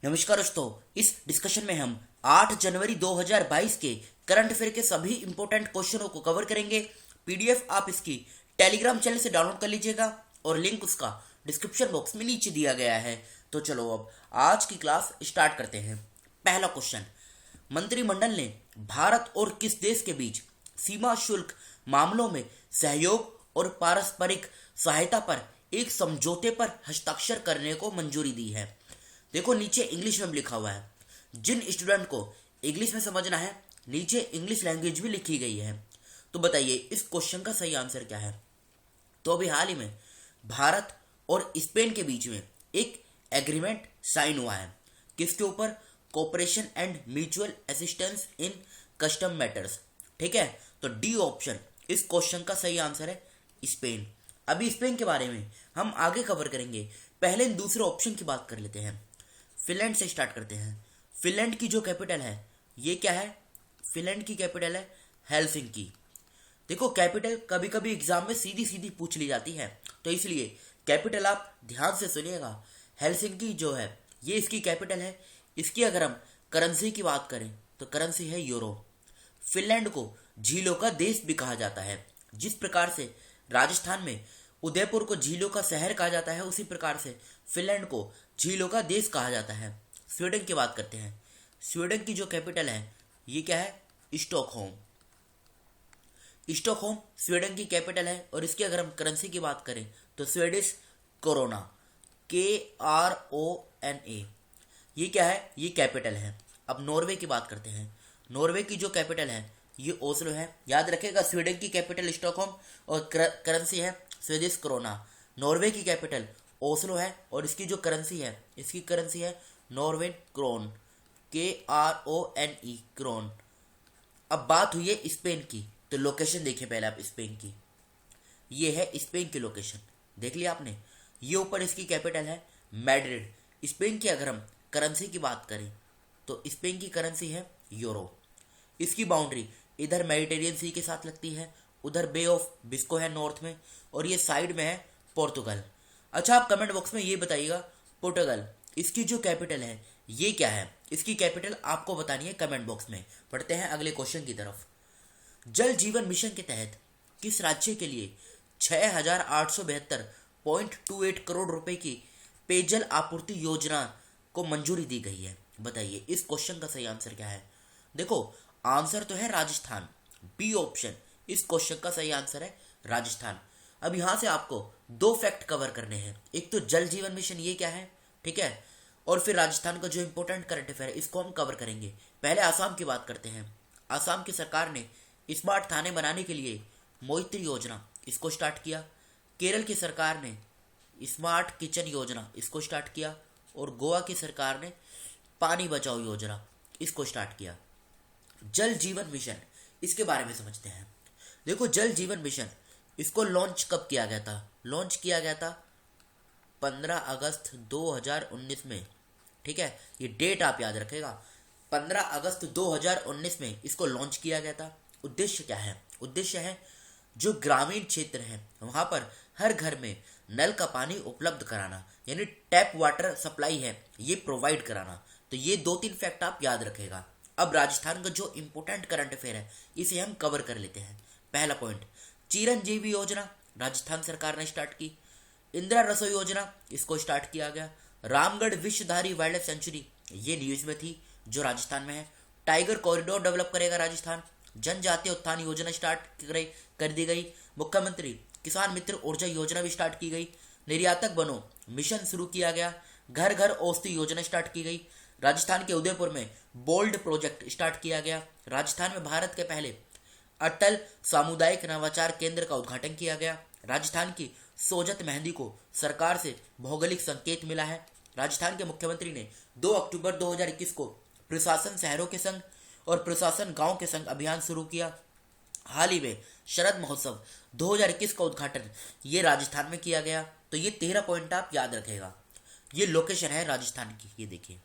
नमस्कार दोस्तों, इस डिस्कशन में हम 8 जनवरी 2022 के करंट अफेयर के सभी इंपॉर्टेंट क्वेश्चनों को कवर करेंगे। पीडीएफ आप इसकी टेलीग्राम चैनल से डाउनलोड कर लीजिएगा और लिंक उसका डिस्क्रिप्शन बॉक्स में नीचे दिया गया है। तो चलो अब आज की क्लास स्टार्ट करते हैं। पहला क्वेश्चन, मंत्रिमंडल ने भारत और किस देश के बीच सीमा शुल्क मामलों में सहयोग और पारस्परिक सहायता पर एक समझौते पर हस्ताक्षर करने को मंजूरी दी है। देखो नीचे इंग्लिश में लिखा हुआ है। जिन स्टूडेंट को इंग्लिश में समझना है नीचे इंग्लिश लैंग्वेज भी लिखी गई है। तो बताइए इस क्वेश्चन का सही आंसर क्या है। तो अभी हाल ही में भारत और स्पेन के बीच में एक एग्रीमेंट साइन हुआ है। किसके ऊपर? Cooperation and mutual assistance in custom matters. ठीक है, तो डी ऑप्शन इस क्वेश्चन का सही आंसर है, स्पेन। अभी स्पेन के बारे में हम आगे कवर करेंगे, पहले दूसरे ऑप्शन की बात कर लेते हैं। फिनलैंड से स्टार्ट करते हैं। फिनलैंड की जो कैपिटल है ये क्या है? फिनलैंड की कैपिटल है हेलसिंकी। देखो कैपिटल कभी कभी एग्जाम में सीधी सीधी पूछ ली जाती है, तो इसलिए कैपिटल आप ध्यान से सुनिएगा। हेलसिंकी जो है ये इसकी कैपिटल है। इसकी अगर हम करेंसी की बात करें तो करेंसी है यूरो। फिनलैंड को झीलों का देश भी कहा जाता है। जिस प्रकार से राजस्थान में उदयपुर को झीलों का शहर कहा जाता है, उसी प्रकार से फिनलैंड को झीलों का देश कहा जाता है। स्वीडन की बात करते हैं। स्वीडन की जो कैपिटल है ये क्या है? स्टॉकहोम। स्टॉकहोम स्वीडन की कैपिटल है और इसकी अगर हम करेंसी की बात करें तो स्वीडिश कोरोना, KRONA। ये क्या है? ये कैपिटल है। अब नॉर्वे की बात करते हैं। नॉर्वे की जो कैपिटल है ये ओस्लो है। याद रखेगा, स्वीडन की कैपिटल स्टॉकहोम और करेंसी है स्वीडिश कोरोना। नॉर्वे की कैपिटल ओस्लो है और इसकी जो करेंसी है इसकी करेंसी है नॉर्वेन क्रोन, KRONE क्रोन। अब बात हुई है स्पेन की, तो लोकेशन देखिए पहले आप स्पेन की। ये है स्पेन की लोकेशन, देख लिया आपने। ये ऊपर इसकी कैपिटल है मैड्रिड। स्पेन की अगर हम करेंसी की बात करें तो स्पेन की करेंसी है यूरो। इसकी बाउंड्री इधर मेडिटेरियन सी के साथ लगती है, उधर बे ऑफ बिस्को है नॉर्थ में, और ये साइड में है पोर्तुगल। अच्छा, आप कमेंट बॉक्स में ये बताइएगा पोर्तुगल इसकी जो कैपिटल है ये क्या है? इसकी कैपिटल आपको बतानी है कमेंट बॉक्स में। पढ़ते हैं अगले क्वेश्चन की तरफ। जल जीवन मिशन के तहत किस राज्य के लिए 6,872.28 करोड़ रुपए की पेयजल आपूर्ति योजना को मंजूरी दी गई है? बताइए इस क्वेश्चन का सही आंसर क्या है। देखो आंसर तो है राजस्थान, बी ऑप्शन इस क्वेश्चन का सही आंसर है राजस्थान। अब यहां से आपको दो फैक्ट कवर करने हैं। एक तो जल जीवन मिशन ये क्या है, ठीक है, और फिर राजस्थान का जो इंपॉर्टेंट करंट अफेयर है इसको हम कवर करेंगे। पहले आसाम की बात करते हैं। आसाम की सरकार ने स्मार्ट थाने बनाने के लिए मोइत्री योजना इसको स्टार्ट किया। केरल की सरकार ने स्मार्ट किचन योजना इसको स्टार्ट किया और गोवा की सरकार ने पानी बचाओ योजना इसको स्टार्ट किया। जल जीवन मिशन इसके बारे में समझते हैं। देखो जल जीवन मिशन इसको लॉन्च कब किया गया था? लॉन्च किया गया था 15 अगस्त 2019 में। ठीक है, ये डेट आप याद रखेगा, 15 अगस्त 2019 में इसको लॉन्च किया गया था। उद्देश्य क्या है? उद्देश्य है जो ग्रामीण क्षेत्र है वहां पर हर घर में नल का पानी उपलब्ध कराना, यानी टैप वाटर सप्लाई है ये प्रोवाइड कराना। तो ये 2-3 फैक्ट आप याद रखेगा। अब राजस्थान का जो इंपॉर्टेंट करंट अफेयर है इसे हम कवर कर लेते हैं। पहला पॉइंट, चिरंजीवी योजना राजस्थान सरकार ने स्टार्ट की। इंदिरा रसोई योजना इसको स्टार्ट किया गया। Ramgarh Vishdhari wild life sanctuary ये न्यूज में थी जो राजस्थान में है। टाइगर कॉरिडोर डेवलप करेगा राजस्थान। जनजातीय उत्थान योजना स्टार्ट कर दी गई। मुख्यमंत्री किसान मित्र ऊर्जा योजना भी स्टार्ट की गई। निर्यातक बनो मिशन शुरू किया गया। घर घर औषधि योजना स्टार्ट की गई। राजस्थान के उदयपुर में बोल्ड प्रोजेक्ट स्टार्ट किया गया। राजस्थान में भारत के पहले अटल सामुदायिक नवाचार केंद्र का उद्घाटन किया गया। राजस्थान की सोजत मेहंदी को सरकार से भौगोलिक संकेत मिला है। राजस्थान के मुख्यमंत्री ने 2 अक्टूबर 2021 को प्रशासन शहरों के संग और प्रशासन गांव के संग अभियान शुरू किया। हाल ही में शरद महोत्सव 2021 का उद्घाटन ये राजस्थान में किया गया। तो ये 13 पॉइंट आप याद रखेगा। ये लोकेशन है राजस्थान की। ये देखिए,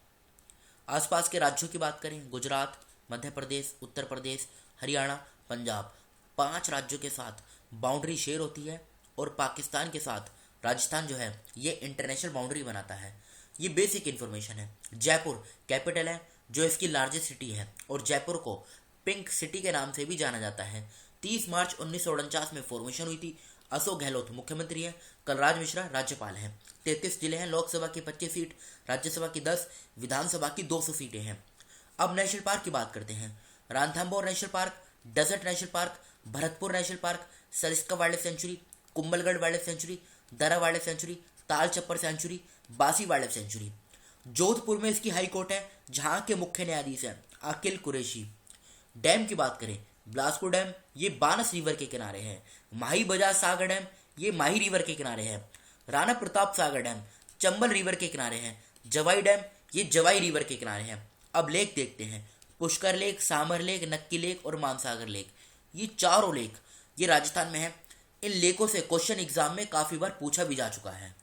आसपास के राज्यों की बात करें, गुजरात, मध्य प्रदेश, उत्तर प्रदेश, हरियाणा, पंजाब, 5 राज्यों के साथ बाउंड्री शेयर होती है और पाकिस्तान के साथ राजस्थान जो है ये इंटरनेशनल बाउंड्री बनाता है। ये बेसिक इन्फॉर्मेशन है। जयपुर कैपिटल है, जो इसकी लार्जेस्ट सिटी है, और जयपुर को पिंक सिटी के नाम से भी जाना जाता है। 30 मार्च 1949 में फॉर्मेशन हुई थी। अशोक गहलोत मुख्यमंत्री हैं, कलराज मिश्रा राज्यपाल हैं। 33 जिले हैं, लोकसभा की 25 सीट, राज्यसभा की 10, विधानसभा की 200 सीटें हैं। अब नेशनल पार्क की बात करते हैं। Ranthambore national park, desert national park, Bharatpur national park, Sariska wildlife sanctuary, Kumbhalgarh wildlife sanctuary, Darrah wildlife sanctuary, Tal Chhapar sanctuary, Bassi wildlife sanctuary. Jodhpur में इसकी हाई कोर्ट है, जहां के मुख्य न्यायाधीश हैं अकिल कुरैशी। डैम की बात करें, बिलासपुर डैम ये बानस रिवर के किनारे है। माही बजाज सागर डैम ये माही रिवर के किनारे है। राणा प्रताप सागर डैम चंबल रिवर के किनारे है। जवाई डैम ये जवाई रिवर के किनारे है। अब लेक देखते हैं। पुष्कर लेक, सामर लेक, नक्की लेक और मानसागर लेक, ये चारों लेक ये राजस्थान में है। इन लेकों से क्वेश्चन एग्जाम में काफी बार पूछा भी जा चुका है।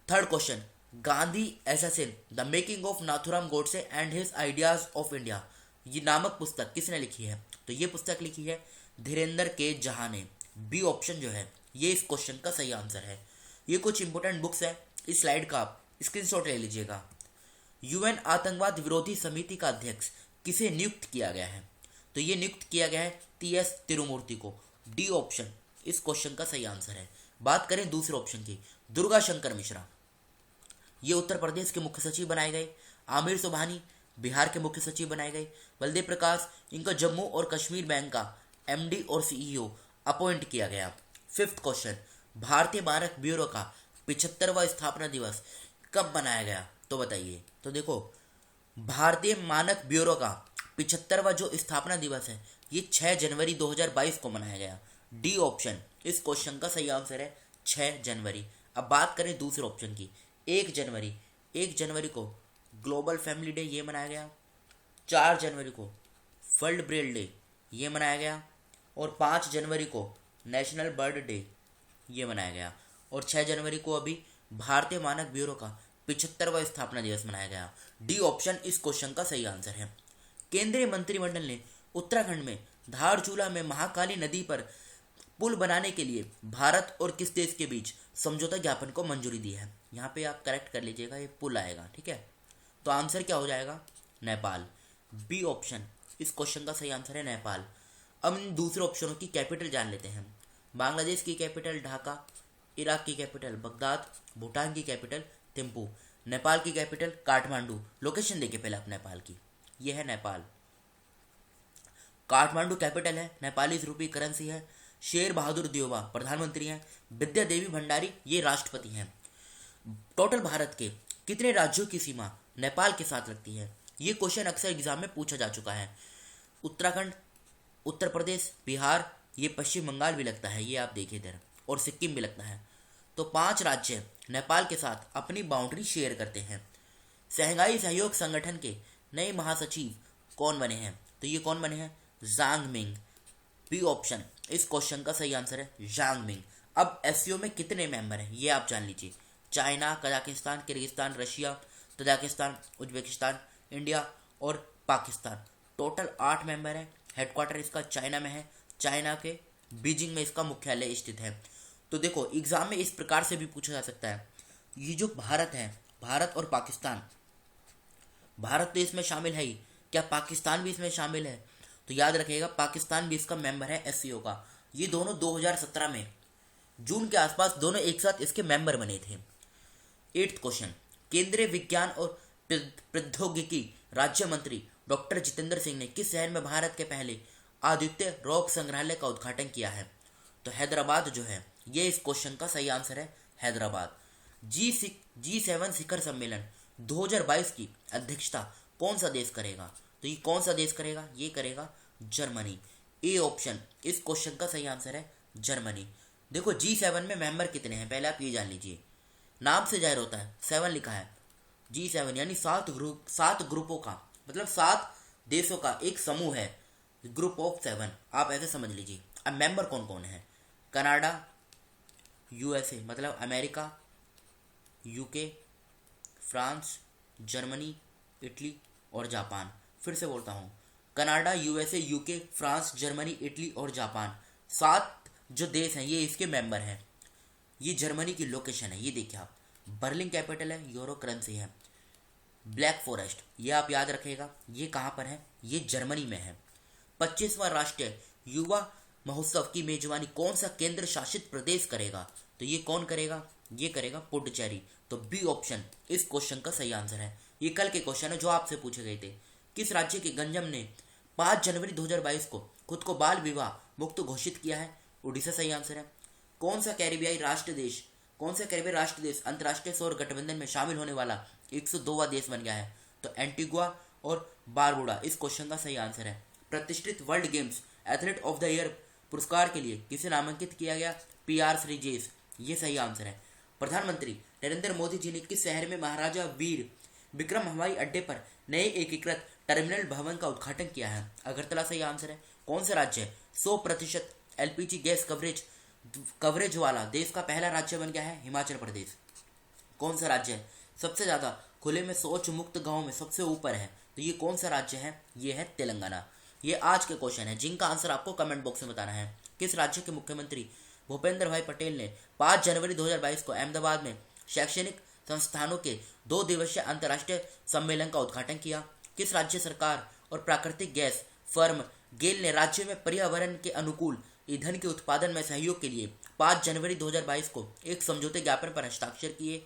Third question, Gandhi assassin the making of Nathuram Godse and his ideas of India, ये नामक पुस्तक किसने लिखी है? तो ये पुस्तक लिखी है धीरेन्द्र के जहा ने। बी ऑप्शन जो है ये इस क्वेश्चन का सही आंसर है। ये कुछ इंपोर्टेंट बुक्स है, इस स्लाइड का आप स्क्रीनशॉट ले लीजिएगा। यूएन आतंकवाद विरोधी समिति का अध्यक्ष किसे नियुक्त किया गया है? तो ये नियुक्त किया गया है टीएस तिरुमूर्ति को। डी ऑप्शन इस क्वेश्चन का सही आंसर है। बात करें दूसरे ऑप्शन की, दुर्गा शंकर मिश्रा ये उत्तर प्रदेश के मुख्य सचिव बनाए गए। आमिर सुबहानी बिहार के मुख्य सचिव बनाए गए। बलदेव प्रकाश इनका जम्मू और कश्मीर बैंक का एमडी और सीईओ अपॉइंट किया गया। फिफ्थ क्वेश्चन, भारतीय मानक ब्यूरो का 75वां स्थापना दिवस कब मनाया गया? तो बताइए। तो देखो, भारतीय मानक ब्यूरो का 75वां जो स्थापना दिवस है ये 6 जनवरी 2022 को मनाया गया। डी ऑप्शन इस क्वेश्चन का सही आंसर है 6 जनवरी। अब बात करें दूसरे ऑप्शन की, 1 जनवरी को ग्लोबल फैमिली डे ये मनाया गया। 4 जनवरी को वर्ल्ड ब्रेल डे ये मनाया गया। और 5 जनवरी को नेशनल बर्ड डे ये मनाया गया। और 6 जनवरी को अभी भारतीय मानक ब्यूरो का 75वां स्थापना दिवस मनाया गया। डी ऑप्शन इस क्वेश्चन का सही आंसर है। केंद्रीय मंत्रिमंडल ने उत्तराखंड में धारचूला में महाकाली नदी पर पुल बनाने के लिए भारत और किस देश के बीच समझौता ज्ञापन को मंजूरी दी है? यहाँ पे आप करेक्ट कर लीजिएगा, ये पुल आएगा, ठीक है। तो आंसर क्या हो जाएगा? नेपाल। बी ऑप्शन इस क्वेश्चन का सही आंसर है नेपाल। अब इन दूसरे ऑप्शनों की कैपिटल जान लेते हैं। बांग्लादेश की कैपिटल ढाका, इराक की कैपिटल बगदाद, भूटान की कैपिटल थिम्पू, नेपाल की कैपिटल काठमांडू। लोकेशन देखिए पहले आप नेपाल की, यह है नेपाल। काठमांडू कैपिटल है, नेपाली रूपी करेंसी है। शेर बहादुर देवबा प्रधानमंत्री हैं। विद्या देवी भंडारी ये राष्ट्रपति हैं। टोटल भारत के कितने राज्यों की सीमा नेपाल के साथ लगती है? ये क्वेश्चन अक्सर एग्जाम में पूछा जा चुका है। उत्तराखंड, उत्तर प्रदेश, बिहार, ये पश्चिम बंगाल भी लगता है, ये आप देखिए इधर, और सिक्किम भी लगता है। तो 5 राज्य नेपाल के साथ अपनी बाउंड्री शेयर करते हैं। शंघाई सहयोग संगठन के नए महासचिव कौन बने हैं? तो ये कौन बने हैं? जांग मिंग। बी ऑप्शन इस क्वेश्चन का सही आंसर है जांग मिंग। अब एससीओ में कितने मेंबर हैं ये आप जान लीजिए। China, Kazakhstan, Kyrgyzstan, Russia, Tajikistan, Uzbekistan, India और पाकिस्तान। टोटल 8 मेंबर हैं। हेडक्वार्टर इसका चाइना में है। चाइना के बीजिंग में इसका मुख्यालय स्थित है। तो देखो, एग्जाम में इस प्रकार से भी पूछा जा सकता है, ये जो भारत है, भारत और पाकिस्तान, भारत तो इसमें शामिल है ही, क्या पाकिस्तान भी इसमें शामिल है? तो याद रखिएगा पाकिस्तान भी इसका मेंबर है एससीओ का। ये दोनों 2017 में जून के आसपास दोनों एक साथ इसके मेंबर बने थे। 8th क्वेश्चन, केंद्रीय विज्ञान और प्रौद्योगिकी राज्य मंत्री डॉक्टर जितेंद्र सिंह ने किस शहर में भारत के पहले अद्वितीय रॉक संग्रहालय का उद्घाटन किया है? तो हैदराबाद जो है ये इस क्वेश्चन का सही आंसर है, हैदराबाद। G7 शिखर सम्मेलन 2022 की अध्यक्षता कौन सा देश करेगा? तो ये कौन सा देश करेगा? ये करेगा जर्मनी। ए ऑप्शन इस क्वेश्चन का सही आंसर है जर्मनी। देखो, G7 में मेंबर कितने हैं पहले आप ये जान लीजिए। नाम से जाहिर होता है, 7 लिखा है। G7 यानी 7 ग्रुपों का, मतलब 7 देशों का एक समूह है, ग्रुप ऑफ 7, आप ऐसे समझ लीजिए। अब मेंबर कौन कौन है? कनाडा, यूएसए मतलब America, UK, France, Germany, Italy और जापान। फिर से बोलता हूँ, Canada, USA, UK, France, Germany, Italy और जापान, 7 जो देश हैं ये इसके मेंबर हैं। ये जर्मनी की लोकेशन है, ये देखिए आप, बर्लिन कैपिटल है, यूरो करेंसी है। ब्लैक फॉरेस्ट, ये आप याद रखिएगा, ये कहाँ पर है, ये जर्मनी में है। 25वां राष्ट्रीय युवा महोत्सव की मेजबानी कौन सा केंद्र शासित प्रदेश करेगा, तो ये कौन करेगा, ये करेगा पुडुचेरी। तो बी ऑप्शन इस क्वेश्चन का सही आंसर है। ये कल के क्वेश्चन है जो आपसे पूछे गए थे। किस राज्य के गंजम ने 5 जनवरी 2022 को खुद को बाल विवाह मुक्त घोषित किया है, उड़ीसा सही आंसर है। कौन सा कैरिबियाई राष्ट्र देश अंतर्राष्ट्रीय सौर गठबंधन में शामिल होने वाला 102वां देश बन गया है, तो एंटीगुआ और बारबुडा इस क्वेश्चन का सही आंसर है। प्रतिष्ठित world games athlete of the year पुरस्कार के लिए किसे नामांकित किया गया, PR श्रीजेश, ये सही आंसर है। प्रधानमंत्री नरेंद्र मोदी जी ने किस शहर में महाराजा वीर विक्रम हवाई अड्डे पर नए एकीकृत टर्मिनल भवन का उद्घाटन किया है, अगरतला सही आंसर है। कौन सा राज्य 100% LPG गैस कवरेज वाला देश का पहला राज्य बन गया है, हिमाचल प्रदेश। कौन सा राज्य है सबसे ज्यादा खुले में शौच मुक्त गांव में सबसे ऊपर है, तो ये कौन सा राज्य है, ये है तेलंगाना। ये आज के क्वेश्चन है जिनका आंसर आपको कमेंट बॉक्स में बताना है। किस राज्य के मुख्यमंत्री भूपेंद्र भाई पटेल ने 5 जनवरी 2022 को अहमदाबाद में शैक्षणिक संस्थानों के 2 दिवसीय अंतर्राष्ट्रीय सम्मेलन का उद्घाटन किया। किस राज्य सरकार और प्राकृतिक गैस फर्म गेल ने राज्य में पर्यावरण के अनुकूल ईंधन के उत्पादन में सहयोग के लिए 5 जनवरी 2022 को एक समझौते ज्ञापन पर हस्ताक्षर किए।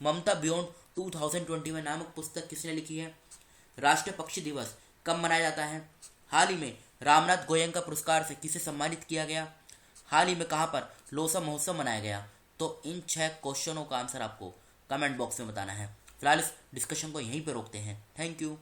ममता बियॉन्ड 2021 नामक पुस्तक किसने लिखी है। राष्ट्रीय पक्षी दिवस कब मनाया जाता है। हाल ही में रामनाथ गोयनका पुरस्कार से किसे सम्मानित किया गया। हाल ही में कहां पर लोसा महोत्सव मनाया गया। तो इन 6 क्वेश्चनों का आंसर आपको कमेंट बॉक्स में बताना है। फिलहाल इस डिस्कशन को यहीं पर रोकते हैं। Thank you.